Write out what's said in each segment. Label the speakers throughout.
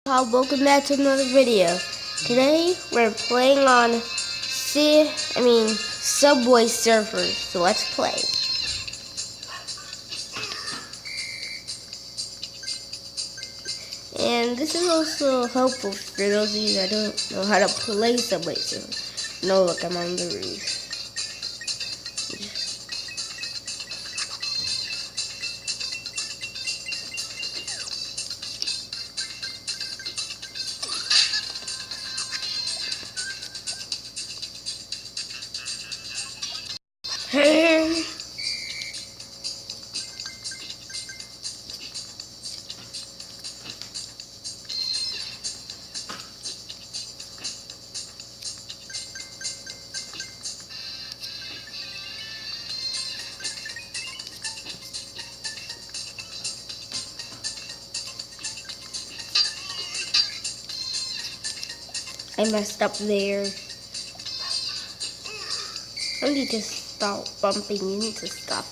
Speaker 1: Welcome back to another video. Today we're playing on Subway Surfers. So let's play. And this is also helpful for those of you that don't know how to play Subway Surfers. No, look, I'm on the roof. I messed up there. I need to stop bumping into stuff.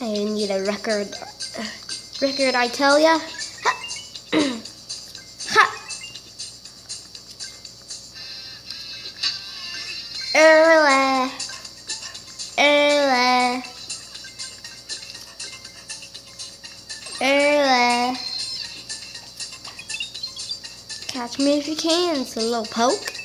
Speaker 1: I need a record. Record, I tell ya. Ha! Early. Early. Early. Catch me if you can, Slowpoke.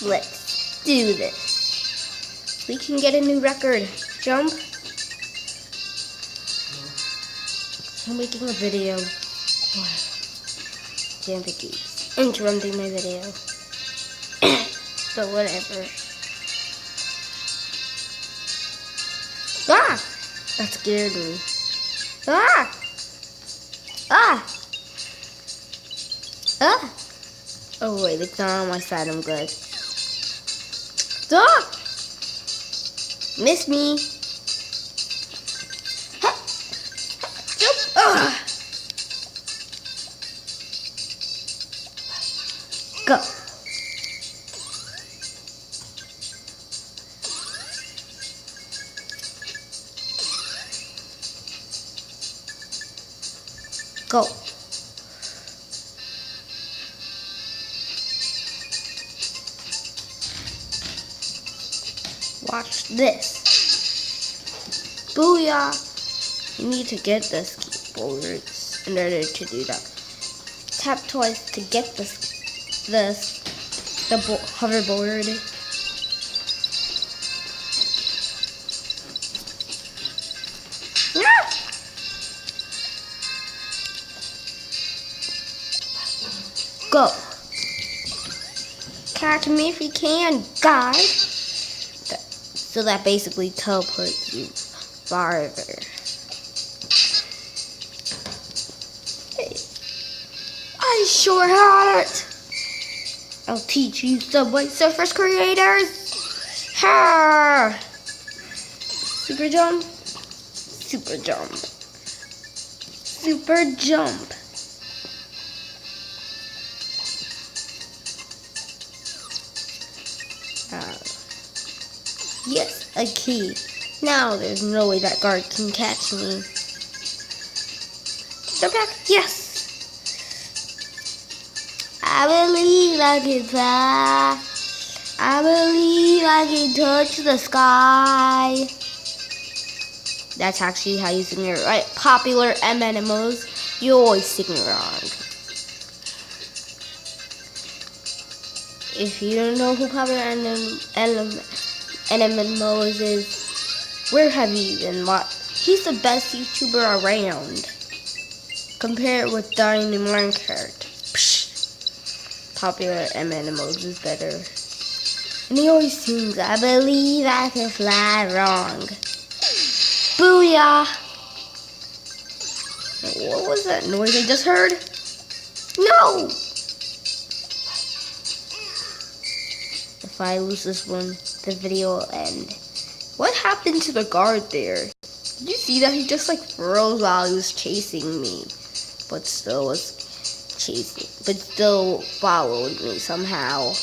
Speaker 1: Let's do this. We can get a new record. Jump. I'm making a video. Damn, it keeps interrupting my video. But whatever. Ah! That scared me. Ah! Ah! Ah! Oh wait, it's not on my side, I'm good. Ah! Miss me. Ha! Jump! Ah! Go. Go. Watch this. Booyah! You need to get the skateboards in order to do that. Tap twice to get the hoverboard. Go. Catch me if you can, guys. So that basically teleports you farther. Hey, I sure had it. I'll teach you Subway Surfers creators. Ha! Super jump. Super jump. Super jump. Yes, a key. Now there's no way that guard can catch me. Jump back. Yes. I believe I can fly. I believe I can touch the sky. That's actually how you sing it, right? Popular MMOs. You always sing wrong. If you don't know who popular MMOs is, where have you been? He's the best YouTuber around. Compare it with Dino Minecraft. Popular MMOs is better. And he always sings, I believe I can fly wrong. Booyah! What was that noise I just heard? No! If I lose this one, the video will end. What happened to the guard there? Did you see that? He just like froze while he was chasing me. But still followed me somehow.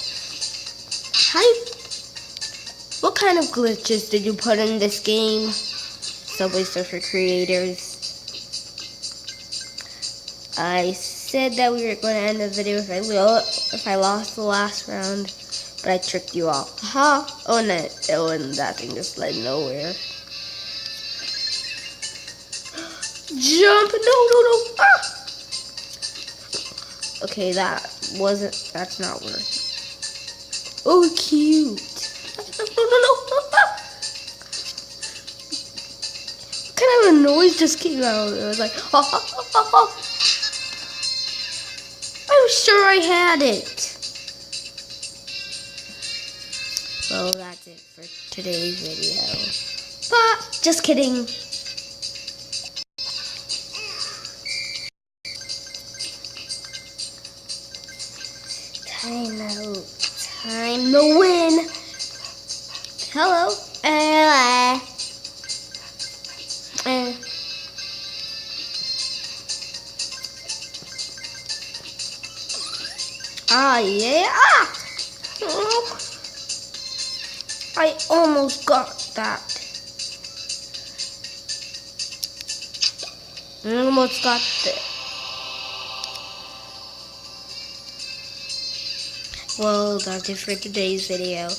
Speaker 1: What kind of glitches did you put in this game? Subway Surfer creators. I said that we were going to end the video if I lost the last round, but I tricked you all. Haha! Oh no! And that thing just led nowhere. Jump! No! Ah! Okay, that's not working. Oh, cute! No! What kind of a noise just came out? It was like, ha ha ha ha ha! I'm sure I had it. Well, that's it for today's video. But just kidding. Time to win. Hello. Yeah. I almost got that. Almost got it. Well, that's it for today's video.